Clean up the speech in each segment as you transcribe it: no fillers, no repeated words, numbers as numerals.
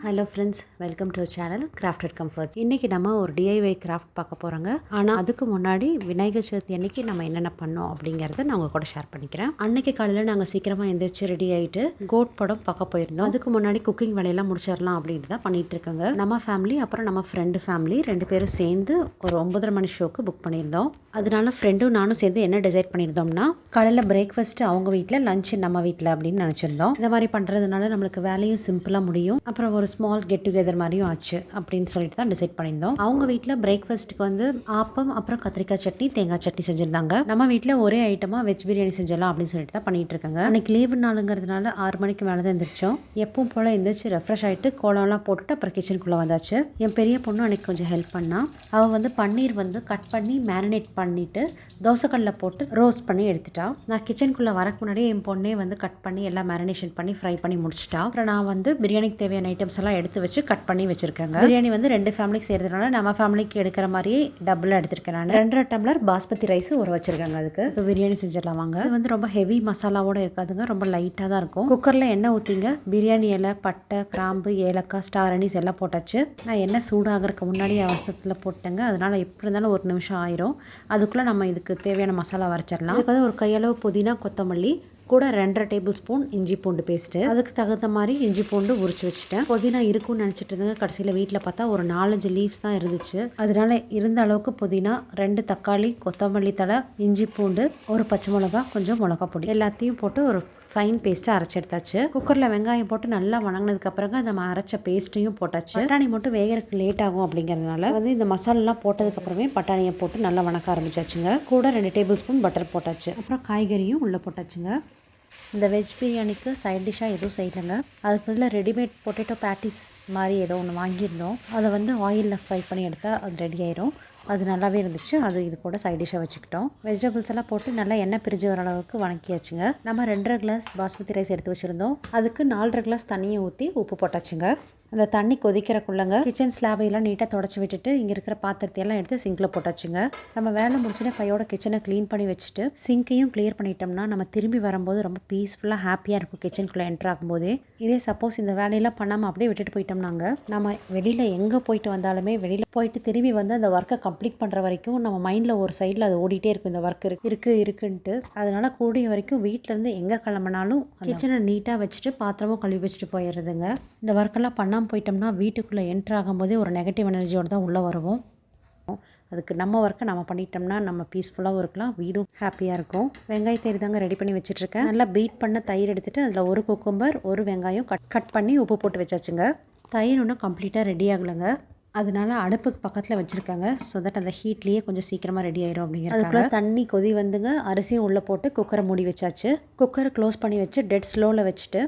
Hello friends, welcome to channel crafted comforts. இன்றைக்கி நம்ம ஒரு டிஐஒய் கிராஃப்ட் பார்க்க போகிறோங்க. ஆனால் அதுக்கு முன்னாடி விநாயகர் சதுர்த்தி அன்னைக்கு நம்ம என்னென்ன பண்ணோம் அப்படிங்கிறத நான் உங்கள் கூட ஷேர் பண்ணிக்கிறேன். அன்னைக்கு காலையில் நாங்கள் சீக்கிரமாக எழுந்திரிச்சு ரெடி ஆகிட்டு கோட் படம் பார்க்க போயிருந்தோம். அதுக்கு முன்னாடி குக்கிங் வேலையெல்லாம் முடிச்சிடலாம் அப்படின்ட்டு தான் பண்ணிட்டு இருக்காங்க. நம்ம ஃபேமிலி அப்புறம் நம்ம ஃப்ரெண்டு ஃபேமிலி 2 பேரும் சேர்ந்து ஒரு 9:30 மணி ஷோக்கு புக் பண்ணியிருந்தோம். அதனால ஃப்ரெண்டும் நானும் சேர்ந்து என்ன டிசைட் பண்ணியிருந்தோம்னா, காலையில் பிரேக்ஃபாஸ்ட்டு அவங்க வீட்டில், லஞ்சு நம்ம வீட்டில் அப்படின்னு நினச்சிருந்தோம். இந்த மாதிரி பண்ணுறதுனால நம்மளுக்கு வேலையும் சிம்பிளாக முடியும். அப்புறம் ஒரு ஸ்மால் கெட் டுகெதர் மாதிரியும் ஆச்சு அப்படின்னு சொல்லிட்டு தான் டிசைட் பண்ணியிருந்தோம். அவங்க வீட்டில் பிரேக்ஃபாஸ்ட்டுக்கு வந்து ஆப்பம் அப்புறம் கத்திரிக்காய் சட்னி, தேங்காய் சட்னி செஞ்சுருந்தாங்க. நம்ம வீட்டில் ஒரே ஐட்டமாக வெஜ் பிரியாணி செஞ்சிடலாம் அப்படின்னு சொல்லிட்டு தான் பண்ணிட்டு இருக்காங்க. அன்னைக்கு லீவு நாளுங்கிறதுனால 6 மணிக்கு மேலே தான் எழுந்திரிச்சோம். எப்பவும் போல் எழுந்திரிச்சு ரெஃப்ரெஷ் ஆகிட்டு கோலம்லாம் போட்டுட்டு அப்புறம் கிச்சனுக்குள்ளே வந்தாச்சு. என் பெரிய பொண்ணு அன்னைக்கு கொஞ்சம் ஹெல்ப் பண்ணா. அவள் வந்து பன்னீர் வந்து கட் பண்ணி மேரினேட் பண்ணிட்டு தோசைக்கல்லில் போட்டு ரோஸ்ட் பண்ணி எடுத்துட்டா. நான் கிச்சனுக்குள்ளே வரக்கு முன்னாடியே என் பொண்ணே வந்து கட் பண்ணி எல்லாம் மேரினேஷன் பண்ணி ஃப்ரை பண்ணி முடிச்சிட்டா. அப்புறம் நான் வந்து பிரியாணிக்கு தேவையான ஐட்டம்ஸ் எல்லாம் எடுத்து வச்சு கட் பண்ணி வச்சிருக்காங்க. பிரியாணி வந்து 2 ஃபேமிலிக்கு செய்யறதுனால நம்ம ஃபேமிலிக்கு எடுக்கிற மாதிரியே டபுளாக எடுத்திருக்கேன். நான் 2.5 டம்ளர் பாஸ்மதி ரைஸ் ஊற வச்சிருக்காங்க. அதுக்கு இப்போ பிரியாணி செஞ்சிடலாம் வாங்க. இது வந்து ரொம்ப ஹெவி மசாலாவோட இருக்காதுங்க, ரொம்ப லைட்டாக தான் இருக்கும். குக்கரில் எண்ணெய் ஊற்றிங்க. பிரியாணி இலை, பட்டை, கிராம்பு, ஏலக்காய், ஸ்டார் அனீஸ் எல்லாம் போட்டாச்சு. நான் எண்ணெய் சூடாகிறதுக்கு முன்னாடி அவசரத்தில் போட்டேங்க. அதனால எப்படி இருந்தாலும் 1 நிமிஷம் ஆயிரும். அதுக்குள்ளே நம்ம இதுக்கு தேவையான மசாலா வரைச்சிடலாம். அதுக்கு வந்து ஒரு கையளவு புதினா, கொத்தமல்லி, கூட 2.5 டேபிள் ஸ்பூன் இஞ்சி பூண்டு பேஸ்ட்டு, அதுக்கு தகுந்த மாதிரி இஞ்சி பூண்டு உரிச்சு வச்சுட்டேன். புதினா இருக்கும்னு நினச்சிட்டு இருந்தேங்க. கடைசியில் வீட்டில் பார்த்தா ஒரு 4-5 லீவ்ஸ் தான் இருந்துச்சு. அதனால இருந்த அளவுக்கு புதினா, 2 தக்காளி, கொத்தமல்லி தழை, இஞ்சி பூண்டு, ஒரு பச்சை மிளகா, கொஞ்சம் மிளகா பொடி எல்லாத்தையும் போட்டு ஒரு ஃபைன் பேஸ்ட்டாக அரைச்சி எடுத்தாச்சு. குக்கரில் வெங்காயம் போட்டு நல்லா வணங்கினதுக்கு அப்புறம் நம்ம அரைச்ச பேஸ்ட்டையும் போட்டாச்சு. பட்டாணி மட்டும் வேகிறதுக்கு லேட் ஆகும் அப்படிங்கிறதுனால வந்து இந்த மசாலாலாம் போட்டதுக்கப்புறமே பட்டாணியை போட்டு நல்லா வணக்க ஆரம்பிச்சாச்சுங்க. கூட 2 டேபிள் ஸ்பூன் பட்டர் போட்டாச்சு. அப்புறம் காய்கறியும் உள்ளே போட்டாச்சுங்க. இந்த வெஜ் பிரியாணிக்கு சைட் டிஷ்ஷாக எதுவும் செய்யலைங்க. அதுக்கு பதிலாக ரெடிமேட் பொட்டேட்டோ பேட்டிஸ் மாதிரி ஏதோ ஒன்று வாங்கியிருந்தோம். அதை வந்து ஆயிலில் ஃப்ரை பண்ணி எடுத்தால் அது ரெடி ஆயிரும். அது நல்லாவே இருந்துச்சு. அது இது கூட சைட் டிஷ்ஷாக வச்சுக்கிட்டோம். வெஜிடபிள்ஸ் எல்லாம் போட்டு நல்லா எண்ணெய் பிரிஞ்சு வர அளவுக்கு வணக்கியாச்சுங்க. நம்ம 2.5 கிளாஸ் பாஸ்மதி ரைஸ் எடுத்து வச்சுருந்தோம். அதுக்கு 4.5 கிளாஸ் தண்ணியை ஊற்றி உப்பு போட்டாச்சுங்க. அந்த தண்ணி கொதிக்கிறக்குள்ளங்க கிச்சன் ஸ்லாபையெல்லாம் நீட்டாக தொடச்சி விட்டுட்டு இங்கே இருக்கிற பாத்திரத்தையெல்லாம் எடுத்து சிங்கில் போட்டாச்சுங்க. நம்ம வேலை முடிச்சுட்டு கையோட கிச்சனை க்ளீன் பண்ணி வச்சுட்டு சிங்கையும் கிளியர் பண்ணிட்டோம்னா நம்ம திரும்பி வரும்போது ரொம்ப பீஸ்ஃபுல்லாக ஹாப்பியாக இருக்கும் கிச்சனுக்குள்ளே என்ட்ரு ஆகும்போதே. இதே சப்போஸ் இந்த வேலையெல்லாம் பண்ணாமல் அப்படியே விட்டுட்டு போயிட்டோம்னாங்க நம்ம வெளியில் எங்கே போயிட்டு வந்தாலுமே வெளியில் போயிட்டு திரும்பி வந்து அந்த ஒர்க்கை கம்ப்ளீட் பண்ணுற வரைக்கும் நம்ம மைண்டில் ஒரு சைடில் அது ஓடிட்டே இருக்கும். இந்த ஒர்க் இருக்குன்ட்டு அதனால கூடிய வரைக்கும் வீட்டிலேருந்து எங்கே கிளம்பினாலும் கிச்சனை நீட்டாக வச்சுட்டு பாத்திரமும் கழுவி வச்சுட்டு போயிடுறதுங்க. இந்த ஒர்க்கெல்லாம் பண்ணாமல் போயிட்டோம்னா வீட்டுக்குள்ளே என்ட்ரு ஆகும்போதே ஒரு நெகட்டிவ் எனர்ஜியோடு தான் உள்ளே வருவோம். அதுக்கு நம்ம ஒர்க்கை நம்ம பண்ணிட்டோம்னா நம்ம பீஸ்ஃபுல்லாகவும் இருக்கலாம், வீடும் ஹாப்பியாக இருக்கும். வெங்காயத்தை தாங்க ரெடி பண்ணி வச்சுட்ருக்கேன். நல்லா பீட் பண்ண தயிர் எடுத்துகிட்டு அதில் ஒரு குக்கும்பர், ஒரு வெங்காயம் கட் பண்ணி உப்பு போட்டு வச்சாச்சுங்க. தயிர் ஒன்றும் கம்ப்ளீட்டாக ரெடி ஆகலைங்க. அதனால அடுப்புக்கு பக்கத்தில் வச்சுருக்காங்க. ஸோ தட் அந்த ஹீட்லேயே கொஞ்சம் சீக்கிரமாக ரெடி ஆயிரும் அப்படிங்கிறது. அதுக்குள்ளே தண்ணி கொதி வந்துங்க. அரிசியும் உள்ளே போட்டு குக்கரை மூடி வச்சாச்சு. குக்கரை க்ளோஸ் பண்ணி வச்சு டெட் ஸ்லோவில் வச்சுட்டு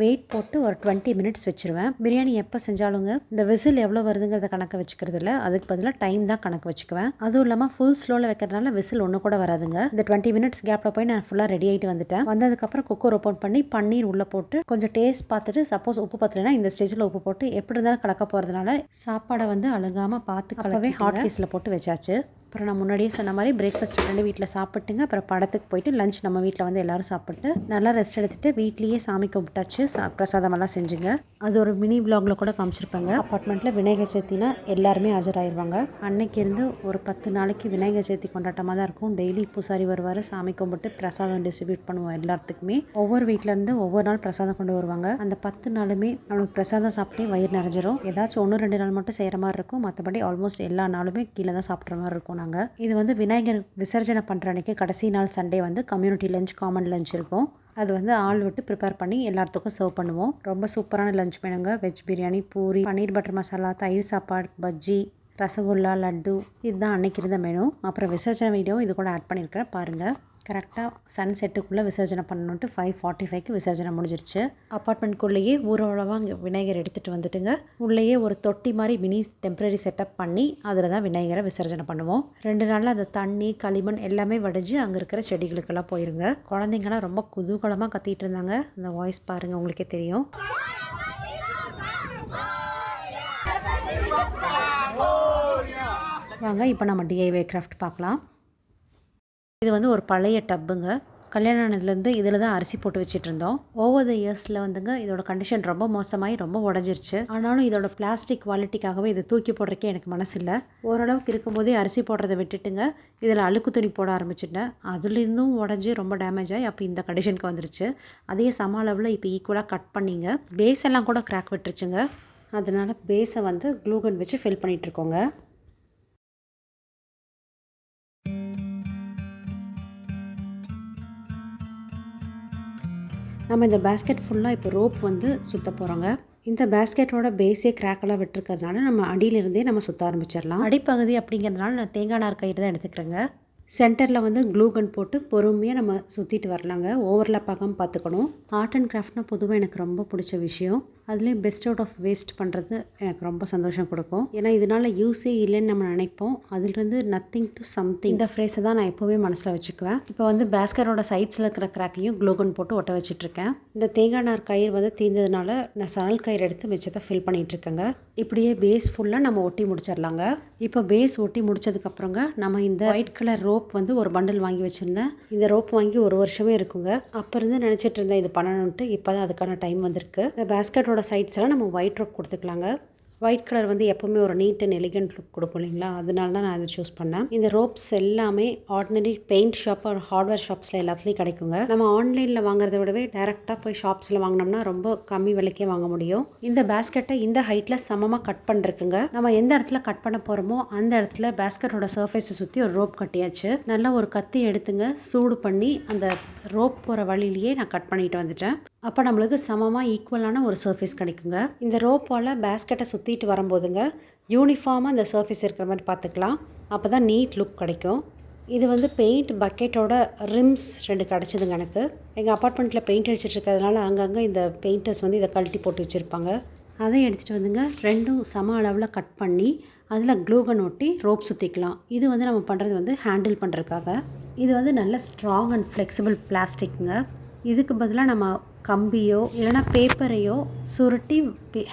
வெயிட் போட்டு ஒரு 20 மினிட்ஸ் வச்சுருவேன். பிரியாணி எப்போ செஞ்சாலுங்க இந்த விசில் எவ்வளோ வருதுங்கிறத கணக்கு வச்சுக்கிறது இல்லை, அதுக்கு பதிலாக டைம் தான் கணக்கு வச்சுக்குவேன். அதுவும் இல்லாமல் ஃபுல் ஸ்லோவில் வைக்கிறதுனால விசில் ஒன்று கூட வராதுங்க. இந்த 20 மினிட்ஸ் கேப்பில் போய் நான் ஃபுல்லாக ரெடி ஆகிட்டு வந்துட்டேன். வந்ததுக்கப்புறம் குக்கர் ஓப்பன் பண்ணி பன்னீர் உள்ளே போட்டு கொஞ்சம் டேஸ்ட் பார்த்துட்டு சப்போஸ் உப்பு பத்தலைன்னா இந்த ஸ்டேஜில் உப்பு போட்டு எப்படி இருந்தாலும் கலக்க போகிறதுனால சாப்பாடை வந்து அழுகாமல் பார்த்து கலவே ஹாட் கேஸில் போட்டு வச்சாச்சு. அப்புறம் நான் முன்னாடியே சொன்ன மாதிரி பிரேக்ஃபாஸ்ட் 2 வீட்டில் சாப்பிட்டுங்க. அப்புறம் படத்துக்கு போயிட்டு லஞ்ச் நம்ம வீட்டில் வந்து எல்லோரும் சாப்பிட்டு நல்லா ரெஸ்ட் எடுத்துகிட்டு வீட்லேயே சாமி கும்பிட்டாச்சு. பிரசாதமெல்லாம் செஞ்சுங்க. அது ஒரு மினி விலாகில் கூட காமிச்சிருப்பாங்க. அப்பார்ட்மெண்ட்டில் விநாயகர் சதுர்த்தினா எல்லாருமே ஆஜராயிருவாங்க. அன்னைக்கு இருந்து ஒரு 10 நாளைக்கு விநாயகர் சதுர்த்தி கொண்டாட்டமாக தான் இருக்கும். டெய்லி பூசாரி வருவார், சாமி கும்பிட்டு பிரசாதம் டிஸ்ட்ரிபியூட் பண்ணுவோம் எல்லாத்துக்குமே. ஒவ்வொரு வீட்டிலேருந்து ஒவ்வொரு நாள் பிரசாதம் கொண்டு வருவாங்க. அந்த 10 நாளுமே நம்மளுக்கு பிரசாதம் சாப்பிட்டே வயிறு நிறைஞ்சிரும். ஏதாச்சும் 1-2 நாள் மட்டும் செய்கிற மாதிரி இருக்கும். மற்றபடி ஆல்மோஸ்ட் எல்லா நாளுமே கீழே தான் சாப்பிட்ற மாதிரி இருக்கும். இது வந்து விநாயகர் விசர்ஜனை பண்ணுற அன்றைக்கி கடைசி நாள் சண்டே வந்து கம்யூனிட்டி லஞ்ச், காமன் லஞ்ச் இருக்கும். அது வந்து ஆள் விட்டு ப்ரிப்பேர் பண்ணி எல்லாத்துக்கும் சர்வ் பண்ணுவோம். ரொம்ப சூப்பரான லஞ்ச் மெனுங்க. வெஜ் பிரியாணி, பூரி, பன்னீர் பட்டர் மசாலா, தயிர் சாப்பாடு, பஜ்ஜி, ரசகுல்லா, லட்டு, இதுதான் அன்றைக்கி இருந்த மெனு. அப்புறம் விசர்ஜனை வீடியோ இது கூட ஆட் பண்ணியிருக்கிறேன் பாருங்கள். கரெக்டாக சன் செட்டுக்குள்ளே விசர்ஜனை பண்ணணுன்ட்டு 5:45க்கு விசர்ஜனை முடிஞ்சிருச்சு. அப்பார்ட்மெண்ட்குள்ளேயே ஊர்வலமாக இங்கே விநாயகர் எடுத்துகிட்டு வந்துட்டுங்க. உள்ளேயே ஒரு தொட்டி மாதிரி மினி டெம்பரரி செட்டப் பண்ணி அதில் தான் விநாயகரை விசர்ஜனை பண்ணுவோம். 2 நாளில் அந்த தண்ணி, களிமண் எல்லாமே வடிஞ்சு அங்கே இருக்கிற செடிகளுக்கெல்லாம் போயிருங்க. குழந்தைங்களாம் ரொம்ப குதூகலமாக கத்திட்டு இருந்தாங்க. அந்த வாய்ஸ் பாருங்கள், உங்களுக்கே தெரியும். வாங்க இப்போ நம்ம டிஐஒய் கிராஃப்ட் பார்க்கலாம். இது வந்து ஒரு பழைய டப்புங்க. கல்யாணம் ஆனதுலேருந்து இதில் தான் அரிசி போட்டு வச்சுட்டு இருந்தோம். ஓவர் த இயர்ஸில் வந்துங்க இதோட கண்டிஷன் ரொம்ப மோசமாகி ரொம்ப உடஞ்சிருச்சு. ஆனாலும் இதோட பிளாஸ்டிக் குவாலிட்டிக்காகவே இதை தூக்கி போடுறக்கே எனக்கு மனசு இல்லை. ஓரளவுக்கு இருக்கும்போதே அரிசி போடுறதை விட்டுட்டுங்க இதில் அழுக்கு துணி போட ஆரம்பிச்சுட்டேன். அதுலேருந்தும் உடஞ்சி ரொம்ப டேமேஜ் ஆகி அப்போ இந்த கண்டிஷனுக்கு வந்துருச்சு. அதே சம அளவில் இப்போ ஈக்குவலாக கட் பண்ணிங்க. பேஸ் எல்லாம் கூட கிராக் விட்டுருச்சுங்க. அதனால் பேஸை வந்து க்ளூகன் வச்சு ஃபில் பண்ணிகிட்ருக்கோங்க. நம்ம இந்த பேஸ்கெட் ஃபுல்லாக இப்போ ரோப் வந்து சுற்ற போகிறோங்க. இந்த பேஸ்கெட்டோட பேஸே கிராக்கெல்லாம் விட்டுருக்கிறதுனால நம்ம அடியிலிருந்தே நம்ம சுற்ற ஆரம்பிச்சிடலாம். அடிப்பகுதி அப்படிங்கிறதுனால நான் தேங்காய் நார் கயிறு தான் எடுத்துக்கிறேங்க. சென்டரில் வந்து க்ளூகன் போட்டு பொறுமையாக நம்ம சுற்றிட்டு வரலாங்க. ஓவர்லாப் ஆகாமல் பார்த்துக்கணும். ஆர்ட் அண்ட் கிராஃப்ட்னால் பொதுவாக எனக்கு ரொம்ப பிடிச்ச விஷயம். அதுலேயும் பெஸ்ட் அவுட் ஆஃப் வேஸ்ட் பண்ணுறது எனக்கு ரொம்ப சந்தோஷம் கொடுக்கும். ஏன்னா இதனால் யூஸே இல்லைன்னு நம்ம நினைப்போம். அதுலேருந்து நத்திங் டு சம்திங் இந்த ஃப்ரேஸை தான் நான் எப்போவுமே மனசில் வச்சுக்குவேன். இப்போ வந்து பேஸ்கெட்டோட சைட்ஸில் இருக்கிற கிராக்கையும் க்ளூகன் போட்டு ஒட்ட வச்சுட்ருக்கேன். இந்த தேங்காய் நார் கயிறு வந்து தீர்ந்ததுனால நான் சணல் கயிறு எடுத்து மிச்சத்தை ஃபில் பண்ணிகிட்ருக்கேங்க. இப்படியே பேஸ் ஃபுல்லாக நம்ம ஒட்டி முடிச்சிடலாங்க. இப்போ பேஸ் ஒட்டி முடிச்சதுக்கப்புறங்க நம்ம இந்த ஒயிட் கலர் ரோப் வந்து ஒரு பண்டில் வாங்கி வச்சுருந்தேன். இந்த ரோப் வாங்கி ஒரு வருஷமே இருக்குங்க. அப்போ இருந்து நினச்சிட்டு இருந்தேன் இது பண்ணணுன்ட்டு. இப்போ தான் அதுக்கான டைம் வந்திருக்கு. இந்த பேஸ்கெட்டோட சைட்ஸ் எல்லாம் நம்ம ஒயிட் ரோப் கொடுத்துக்கலாங்க. ஒயிட் கலர் வந்து எப்போவுமே ஒரு நீட் அண்ட் எலிகண்ட் லுக் கொடுக்கும் இல்லைங்களா, அதனால தான் நான் அதை சூஸ் பண்ணேன். இந்த ரோப்ஸ் எல்லாமே ஆர்டினரி பெயிண்ட் ஷாப் ஒரு ஹார்ட்வேர் ஷாப்ஸில் எல்லாத்துலேயும் கிடைக்குங்க. நம்ம ஆன்லைனில் வாங்குறத விடவே டேரெக்டாக போய் ஷாப்ஸில் வாங்கினோம்னா ரொம்ப கம்மி விலைக்கே வாங்க முடியும். இந்த பேஸ்கெட்டை இந்த ஹைட்டில் சமமாக கட் பண்ணிருக்குங்க. நம்ம எந்த இடத்துல கட் பண்ண போகிறோமோ அந்த இடத்துல பேஸ்கெட்டோட சர்ஃபேஸை சுற்றி ஒரு ரோப் கட்டியாச்சு. நல்லா ஒரு கத்தி எடுத்துங்க, சூடு பண்ணி அந்த ரோப் போகிற வழியிலேயே நான் கட் பண்ணிட்டு வந்துட்டேன். அப்போ நம்மளுக்கு சமமாக ஈக்குவலான ஒரு சர்ஃபேஸ் கிடைக்குங்க. இந்த ரோப்பால் பேஸ்கெட்டை சுற்றிட்டு வரும்போதுங்க யூனிஃபார்மாக அந்த சர்ஃபேஸ் இருக்கிற மாதிரி பார்த்துக்கலாம். அப்போ தான் நீட் லுக் கிடைக்கும். இது வந்து பெயிண்ட் பக்கெட்டோட ரிம்ஸ் 2 கிடச்சிதுங்க எனக்கு. எங்கள் அப்பார்ட்மெண்ட்டில் பெயிண்ட் அடிச்சிட்டு இருக்கிறதுனால அங்கங்கே இந்த பெயிண்டர்ஸ் வந்து இதை கழட்டி போட்டு வச்சுருப்பாங்க. அதை எடுத்துகிட்டு வந்துங்க 2ம் சம அளவில் கட் பண்ணி அதில் க்ளூகன் ஒட்டி ரோப் சுற்றிக்கலாம். இது வந்து நம்ம பண்ணுறது வந்து ஹேண்டில் பண்ணுறதுக்காக. இது வந்து நல்ல ஸ்ட்ராங் அண்ட் ஃப்ளெக்சிபிள் பிளாஸ்டிக்குங்க. இதுக்கு பதிலாக நம்ம கம்பியோ இல்லைனா பேப்பரையோ சுருட்டி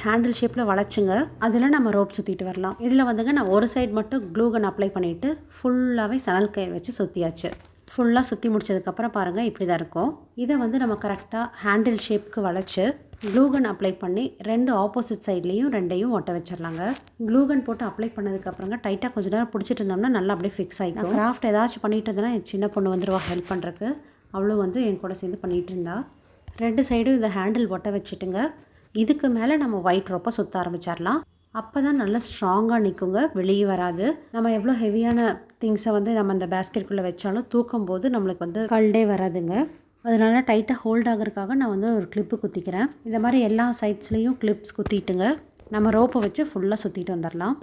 ஹேண்டில் ஷேப்பில் வளைச்சுங்க அதில் நம்ம ரோப் சுற்றிட்டு வரலாம். இதில் வந்துங்க நான் ஒரு சைடு மட்டும் க்ளூகன் அப்ளை பண்ணிவிட்டு ஃபுல்லாகவே சணல் கயிறு வச்சு சுற்றியாச்சு. ஃபுல்லாக சுற்றி முடிச்சதுக்கப்புறம் பாருங்கள் இப்படி தான் இருக்கும். இதை வந்து நம்ம கரெக்டாக ஹேண்டில் ஷேப்புக்கு வளைச்சு க்ளூகன் அப்ளை பண்ணி 2 ஆப்போசிட் சைட்லேயும் 2ஐயும் ஒட்ட வச்சிடலாங்க. க்ளூகன் போட்டு அப்ளை பண்ணதுக்கப்புறங்க டைட்டாக கொஞ்சம் நேரம் பிடிச்சிட்டு இருந்தோம்னா நல்லா அப்படியே ஃபிக்ஸ் ஆகிடும். கிராஃப்ட் ஏதாச்சும் பண்ணிட்டு இருந்தேன்னா என் சின்ன பொண்ணு வந்துடுவா ஹெல்ப் பண்ணுறதுக்கு. அவ்வளோ வந்து என் கூட சேர்ந்து பண்ணிகிட்டு இருந்தா. 2 சைடும் இந்த ஹேண்டில் ஒட்ட வச்சுட்டுங்க இதுக்கு மேலே நம்ம ஒயிட் ரோப்பை சுற்ற ஆரம்பிச்சிடலாம். அப்போ தான் நல்லா ஸ்ட்ராங்காக நிற்குங்க, வெளியே வராது. நம்ம எவ்வளோ ஹெவியான திங்ஸை வந்து நம்ம அந்த பேஸ்கெட்டுக்குள்ளே வச்சாலும் தூக்கும் போது நம்மளுக்கு வந்து கல்டே வராதுங்க. அதனால் டைட்டாக ஹோல்ட் ஆகிறதுக்காக நான் வந்து ஒரு கிளிப்பு குத்திக்கிறேன். இந்த மாதிரி எல்லா சைட்ஸ்லேயும் கிளிப்ஸ் குத்திட்டுங்க நம்ம ரோப்பை வச்சு ஃபுல்லாக சுற்றிட்டு வந்துடலாம்.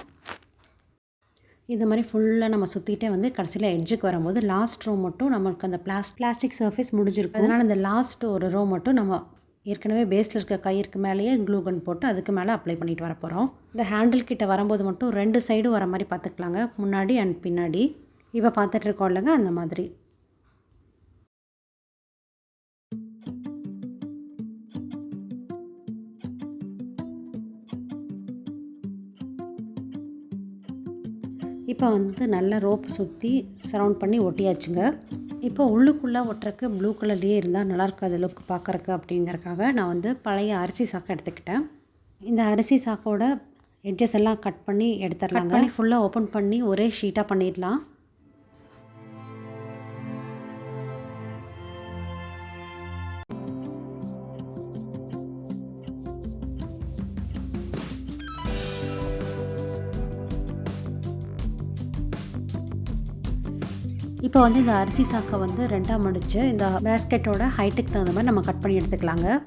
இந்த மாதிரி ஃபுல்லாக நம்ம சுற்றிட்டே வந்து கடைசியில் எட்ஜுக்கு வரும்போது லாஸ்ட் ரோ மட்டும் நம்மளுக்கு அந்த பிளாஸ்டிக் சர்ஃபேஸ் முடிஞ்சிருக்கும். அதனால் இந்த லாஸ்ட் ஒரு ரோ மட்டும் நம்ம ஏற்கனவே பேஸில் இருக்க கயிறுக்கு மேலேயே க்ளூகன் போட்டு அதுக்கு மேலே அப்ளை பண்ணிட்டு வர போகிறோம். இந்த ஹேண்டில் கிட்ட வரும்போது மட்டும் 2 சைடும் வர மாதிரி பார்த்துக்கலாங்க, முன்னாடி அண்ட் பின்னாடி. இப்போ பார்த்துட்டு இருக்கோம் இல்லைங்க, அந்த மாதிரி. இப்போ வந்து நல்லா ரோப் சுற்றி சரவுண்ட் பண்ணி ஒட்டியாச்சுங்க. இப்போ உள்ளுக்குள்ளே ஒட்டுறக்கு ப்ளூ கலர்லேயே இருந்தால் நல்லாயிருக்கும் அது லுக் பார்க்குறக்கு அப்படிங்கிறக்காக நான் வந்து பழைய அரிசி சாக்கை எடுத்துக்கிட்டேன். இந்த அரிசி சாக்கோட எட்ஜஸ் எல்லாம் கட் பண்ணி எடுத்துடலாங்க. ஃபுல்லாக ஓப்பன் பண்ணி ஒரே ஷீட்டாக பண்ணிடலாம். இப்போ வந்து இந்த அரிசி சாக்கை வந்து 2ஆக மடித்து இந்த பேஸ்கெட்டோட ஹைட்டுக்கு தகுந்த மாதிரி நம்ம கட் பண்ணி எடுத்துக்கலாங்க.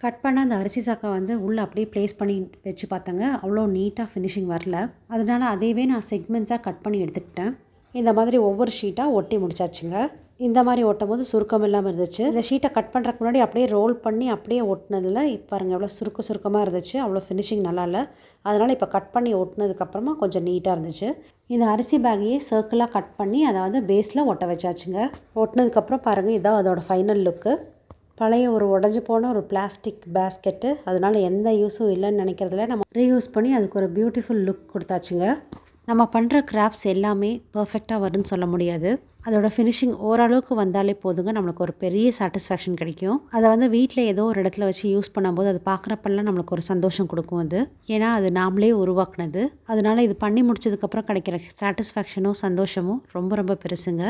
கட் பண்ண அந்த அரிசி சாக்கை வந்து உள்ளே அப்படியே ப்ளேஸ் பண்ணி வச்சு பார்த்தாங்க, அவ்வளோ நீட்டாக ஃபினிஷிங் வரல. அதனால் அதையவே நான் செக்மெண்ட்ஸாக கட் பண்ணி எடுத்துக்கிட்டேன். இந்த மாதிரி ஒவ்வொரு ஷீட்டாக ஒட்டி முடிச்சாச்சுங்க. இந்த மாதிரி ஒட்டும் போது சுருக்கம் இல்லாமல் இருந்துச்சு. இந்த ஷீட்டை கட் பண்ணுறதுக்கு முன்னாடி அப்படியே ரோல் பண்ணி அப்படியே ஒட்டினதில் இப்போ பாருங்கள் எவ்வளோ சுருக்கமாக இருந்துச்சு. அவ்வளோ ஃபினிஷிங் நல்லா இல்லை. அதனால் இப்போ கட் பண்ணி ஒட்டினதுக்கப்புறமா கொஞ்சம் நீட்டாக இருந்துச்சு. இந்த அரிசி பேக்கையே சர்க்கிளாக கட் பண்ணி அதை வந்து பேஸில் ஒட்ட வச்சாச்சுங்க. ஒட்டினதுக்கப்புறம் பாருங்கள், இதான் அதோட ஃபைனல் லுக்கு. பழைய ஒரு உடஞ்சி போன ஒரு பிளாஸ்டிக் பேஸ்கெட்டு, அதனால் எந்த யூஸும் இல்லைன்னு நினைக்கிறதுல நம்ம ரீயூஸ் பண்ணி அதுக்கு ஒரு பியூட்டிஃபுல் லுக் கொடுத்தாச்சுங்க. நம்ம பண்ணுற கிராஃப்ட்ஸ் எல்லாமே பர்ஃபெக்டாக வரும்னு சொல்ல முடியாது. அதோட ஃபினிஷிங் ஓரளவுக்கு வந்தாலே போதுங்க, நம்மளுக்கு ஒரு பெரிய சாட்டிஸ்ஃபேக்ஷன் கிடைக்கும். அதை வந்து வீட்டில் ஏதோ ஒரு இடத்துல வச்சு யூஸ் பண்ணும்போது அது பார்க்குறப்பெல்லாம் நம்மளுக்கு ஒரு சந்தோஷம் கொடுக்கும். அது ஏன்னா அது நாமளே உருவாக்குனது. அதனால் இது பண்ணி முடிச்சதுக்கப்புறம் கிடைக்கிற சாட்டிஸ்ஃபேக்ஷனும் சந்தோஷமும் ரொம்ப ரொம்ப பெருசுங்க.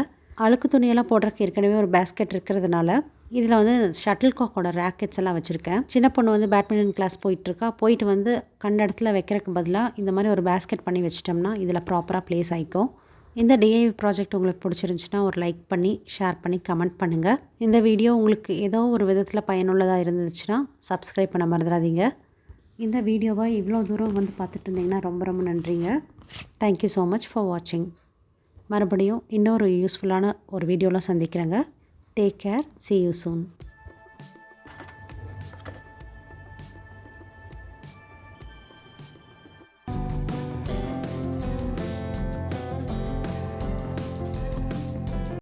அழுக்கு துணியெல்லாம் போடுறதுக்கு ஏற்கனவே ஒரு பேஸ்கெட் இருக்கிறதுனால இதில் வந்து ஷட்டில் காக்கோட ரேக்கெட்ஸ் எல்லாம் வச்சுருக்கேன். சின்ன பொண்ணு வந்து பேட்மிண்டன் கிளாஸ் போயிட்டுருக்கா. போயிட்டு வந்து கண்ட இடத்துல வைக்கிறதுக்கு பதிலாக இந்த மாதிரி ஒரு பேஸ்கெட் பண்ணி வச்சிட்டோம்னா இதில் ப்ராப்பராக ப்ளேஸ் ஆகிக்கும். இந்த டிஐவி ப்ராஜெக்ட் உங்களுக்கு பிடிச்சிருந்துச்சுன்னா ஒரு லைக் பண்ணி, ஷேர் பண்ணி, கமெண்ட் பண்ணுங்கள். இந்த வீடியோ உங்களுக்கு ஏதோ ஒரு விதத்தில் பயனுள்ளதாக இருந்துச்சுன்னா சப்ஸ்கிரைப் பண்ண மறந்துடாதீங்க. இந்த வீடியோவை இவ்வளோ தூரம் வந்து பார்த்துட்டு இருந்தீங்கன்னா ரொம்ப ரொம்ப நன்றிங்க. தேங்க்யூ ஸோ மச் ஃபார் வாட்சிங். மறுபடியும் இன்னொரு யூஸ்ஃபுல்லான ஒரு வீடியோவில் சந்திக்கிறேங்க. Take care. See you soon.